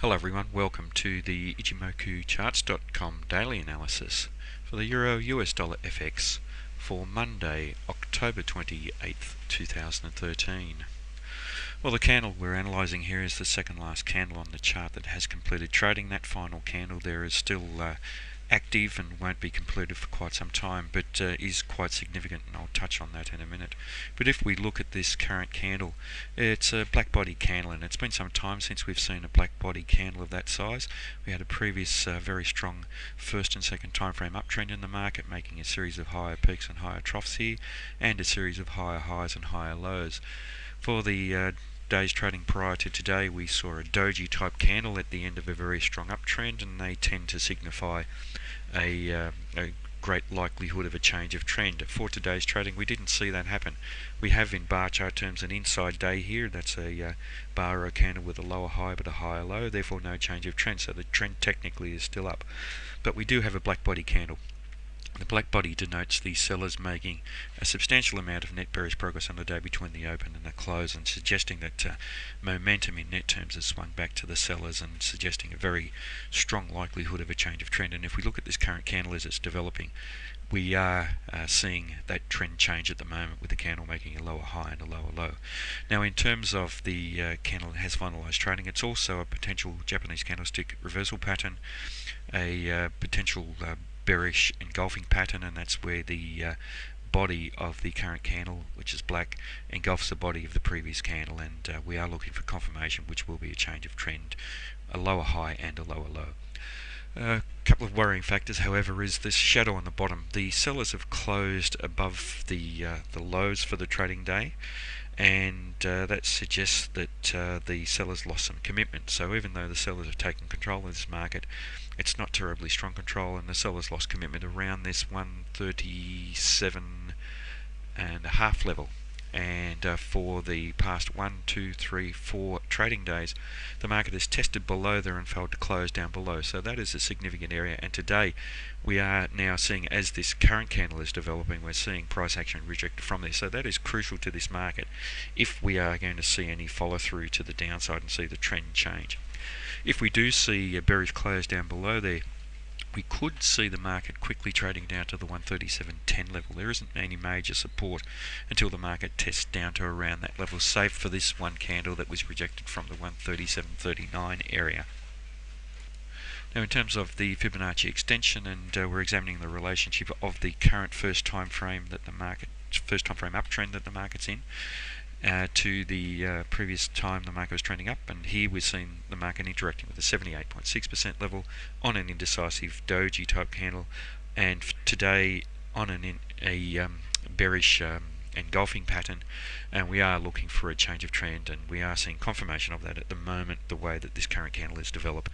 Hello everyone, welcome to the Ichimoku Charts.com daily analysis for the Euro US dollar FX for Monday, October 28th, 2013. Well, the candle we're analysing here is the second last candle on the chart that has completed trading. That final candle there is still active and won't be completed for quite some time, but is quite significant, and I'll touch on that in a minute. But if we look at this current candle, it's a black body candle, and it's been some time since we've seen a black body candle of that size. We had a previous very strong first and second time frame uptrend in the market, making a series of higher peaks and higher troughs here, and a series of higher highs and higher lows. For the days trading prior to today, we saw a doji type candle at the end of a very strong uptrend, and they tend to signify a great likelihood of a change of trend. For today's trading, we didn't see that happen. We have in bar chart terms an inside day here. That's a bar row candle with a lower high but a higher low, therefore no change of trend, so the trend technically is still up. But we do have a black body candle. The black body denotes the sellers making a substantial amount of net bearish progress on the day between the open and the close, and suggesting that momentum in net terms has swung back to the sellers, and suggesting a very strong likelihood of a change of trend. And if we look at this current candle as it's developing, we are seeing that trend change at the moment, with the candle making a lower high and a lower low. Now, in terms of the candle that has finalized trading, it's also a potential Japanese candlestick reversal pattern, a potential bearish engulfing pattern, and that's where the body of the current candle, which is black, engulfs the body of the previous candle, and we are looking for confirmation, which will be a change of trend, a lower high and a lower low. A couple of worrying factors, however, is this shadow on the bottom. The sellers have closed above the lows for the trading day, and that suggests that the sellers lost some commitment. So even though the sellers have taken control of this market, it's not terribly strong control, and the sellers lost commitment around this 137.5 level. And for the past 1, 2, 3, 4 trading days, the market has tested below there and failed to close down below. So that is a significant area. And today we are now seeing, as this current candle is developing, we're seeing price action rejected from there. So that is crucial to this market if we are going to see any follow through to the downside and see the trend change. If we do see a bearish close down below there, we could see the market quickly trading down to the 137.10 level. There isn't any major support until the market tests down to around that level, save for this one candle that was rejected from the 137.39 area. Now, in terms of the Fibonacci extension, and we're examining the relationship of the current first time frame uptrend that the market's in, to the previous time the market was trending up, and here we're seeing the market interacting with a 78.6% level on an indecisive doji type candle, and today on a bearish engulfing pattern, and we are looking for a change of trend, and we are seeing confirmation of that at the moment, the way that this current candle is developed.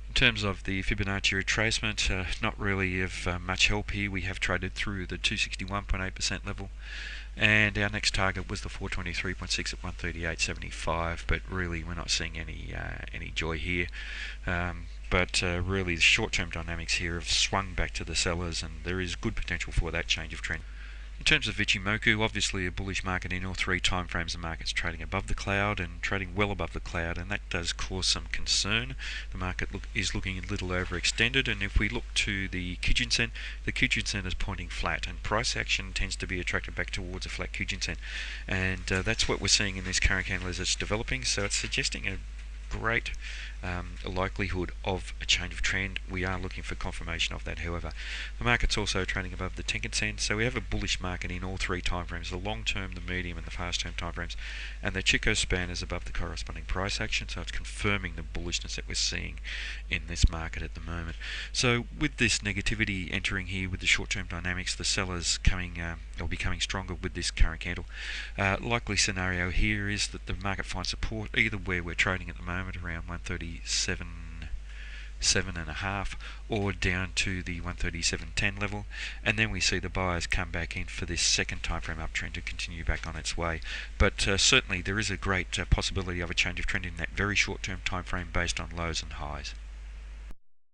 In terms of the Fibonacci retracement, not really of much help here. We have traded through the 261.8% level, and our next target was the 423.6 at 138.75, but really we're not seeing any joy here. But really the short-term dynamics here have swung back to the sellers, and there is good potential for that change of trend. In terms of Ichimoku, obviously a bullish market in all three timeframes. The market's trading above the cloud and trading well above the cloud, and that does cause some concern. The market is looking a little overextended, and if we look to the Kijun-sen is pointing flat, and price action tends to be attracted back towards a flat Kijun-sen, and that's what we're seeing in this current candle as it's developing. So it's suggesting a great likelihood of a change of trend. We are looking for confirmation of that, however. The market's also trading above the Tenkan-sen, so we have a bullish market in all three timeframes, the long term, the medium and the fast term timeframes, and the Chikou span is above the corresponding price action, so it's confirming the bullishness that we're seeing in this market at the moment. So with this negativity entering here, with the short term dynamics, the sellers becoming stronger with this current candle, likely scenario here is that the market finds support either where we're trading at the moment around 137.5 or down to the 137.10 level, and then we see the buyers come back in for this second time frame uptrend to continue back on its way. But certainly there is a great possibility of a change of trend in that very short term time frame based on lows and highs.